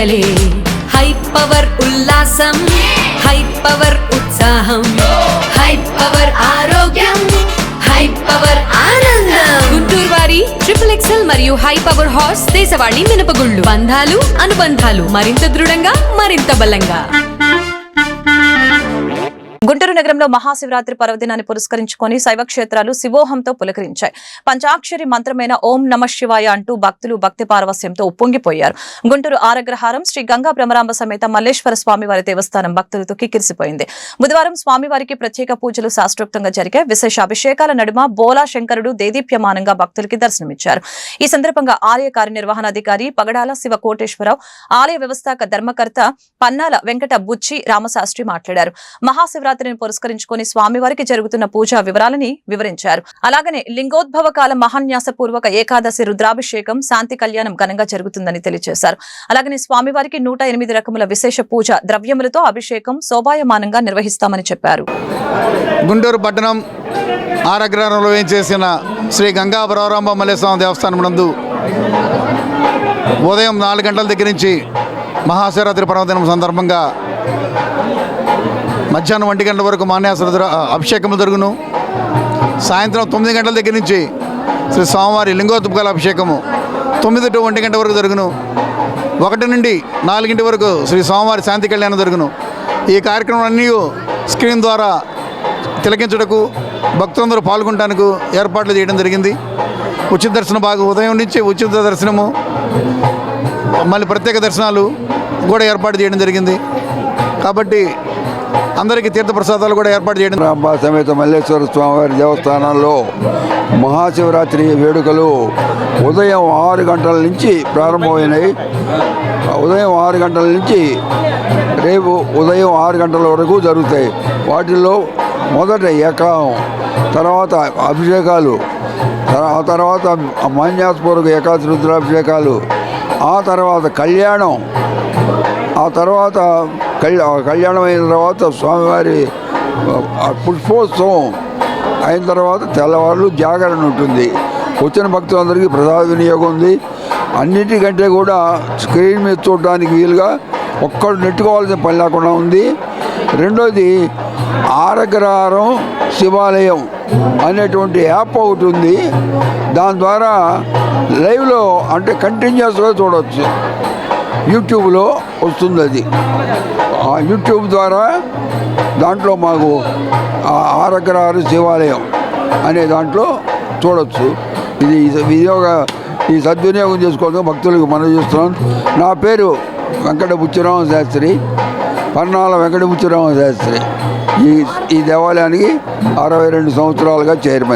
పండగలే high power ఉల్లాసం high power ఉత్సాహం high power ఆరోగ్యం హై పవర్ ఆనందం గుంటూరు వారి XXL మరియు హై పవర్ హార్స్ దేశవాళీ మినపగుళ్ళు బంధాలు అనుబంధాలు మరింత దృఢంగా మరింత బలంగా. గుంటూరు నగరంలో మహాశివరాత్రి పర్వదినాన్ని పురస్కరించుకొని శైవ క్షేత్రాలు శివోహంతో పులకరించాయి. పంచాక్షరి మంత్రమైన ఓం నమః శివాయ అంటూ భక్తులు భక్తి పారవస్యంతో ఉప్పొంగిపోయారు. గుంటూరు ఆరగ్రహారం శ్రీ గంగా బ్రహ్మరాంబ సమేత మల్లేశ్వర స్వామివారి దేవస్థానం భక్తులతో కిక్కిరిసిపోయింది. బుధవారం స్వామివారికి ప్రత్యేక పూజలు శాస్త్రోక్తంగా జరిగాయి. విశేష అభిషేకాల నడుమ బోలా శంకరుడు దేదీప్యమానంగా భక్తులకి దర్శనమిచ్చారు. ఈ సందర్భంగా ఆలయ కార్యనిర్వహణాధికారి పగడాల శివ కోటేశ్వరరావు, ఆలయ వ్యవస్థాపక ధర్మకర్త పన్నాల వెంకట బుచ్చి రామశాస్త్రి మాట్లాడారు. మహాశివరాత్రి పురస్కరించుకొని స్వామివారికి జరుగుతున్న పూజా వివరాలని వివరించారు. అలాగనే లింగోద్భవ కాల మహాన్యాసపూర్వక ఏకాదశి రుద్రాభిషేకం శాంతి కళ్యాణం ఘనంగా జరుగుతుందని తెలియజేశారు. అలాగనే స్వామివారికి 108 రకముల విశేష పూజ ద్రవ్యములతో అభిషేకం శోభాయమానంగా నిర్వహిస్తామని చెప్పారు. గుంటూరు పట్టణం ఆరగ్రహంలో చేసిన శ్రీ గంగా బ్రహ్మరాంబ మల్లేశ్వర దేవస్థానం నందు ఉదయం 4 గంటల దగ్గర నుంచి మహాశివరాత్రి పర్వదినం సందర్భంగా మధ్యాహ్నం 1 గంటల వరకు మాన్యాస అభిషేకము జరుగును. సాయంత్రం 9 గంటల దగ్గర నుంచి శ్రీ స్వామివారి లింగోద్భకాల అభిషేకము 9 to 1 గంట వరకు జరుగును. 1 నుండి 4 వరకు శ్రీ స్వామివారి శాంతి కళ్యాణం జరుగును. ఈ కార్యక్రమం అన్నీ స్క్రీన్ ద్వారా తిలకించుటకు భక్తులందరూ పాల్గొనడానికి ఏర్పాట్లు చేయడం జరిగింది. ఉచిత దర్శన భాగం ఉదయం నుంచి ఉచిత దర్శనము, మళ్ళీ ప్రత్యేక దర్శనాలు కూడా ఏర్పాటు చేయడం జరిగింది. కాబట్టి అందరికీ తీర్థప్రసాదాలు కూడా ఏర్పాటు చేయడం. బ్రహ్మ సమేత మల్లేశ్వర స్వామివారి దేవస్థానంలో మహాశివరాత్రి వేడుకలు ఉదయం 6 గంటల నుంచి ప్రారంభమైనాయి. ఉదయం 6 గంటల నుంచి రేపు ఉదయం 6 గంటల వరకు జరుగుతాయి. వాటిల్లో మొదట ఏకాం, తర్వాత అభిషేకాలు, ఆ తర్వాత మాన్యాసపూర్వక ఏకాదశి రుద్రాభిషేకాలు, ఆ తర్వాత కళ్యాణం, ఆ తర్వాత కళ్యాణం అయిన తర్వాత స్వామివారి పుష్పోత్సవం అయిన తర్వాత తెల్లవారులు జాగరణ ఉంటుంది. వచ్చిన భక్తులందరికీ ప్రసాద వినియోగం ఉంది. అన్నిటికంటే కూడా స్క్రీన్ మీద చూడడానికి వీలుగా ఒక్కడు నెట్టుకోవాల్సిన పని లేకుండా ఉంది. రెండోది ఆరగ్రహారం శివాలయం అనేటువంటి యాప్ ఒకటి ఉంది. దాని ద్వారా లైవ్లో అంటే కంటిన్యూస్గా చూడవచ్చు. యూట్యూబ్లో వస్తుంది అది. ఆ యూట్యూబ్ ద్వారా దాంట్లో మాకు ఆరగ్రహారం శివాలయం అనే దాంట్లో చూడవచ్చు. ఇది ఈ సద్వినియోగం చేసుకోవడం భక్తులకు మనం చేస్తున్నాం. నా పేరు వెంకట బుచ్చిరామ శాస్త్రి, పన్నాల వెంకట బుచ్చిరామ శాస్త్రి. ఈ దేవాలయానికి 62 సంవత్సరాలుగా చైర్మన్.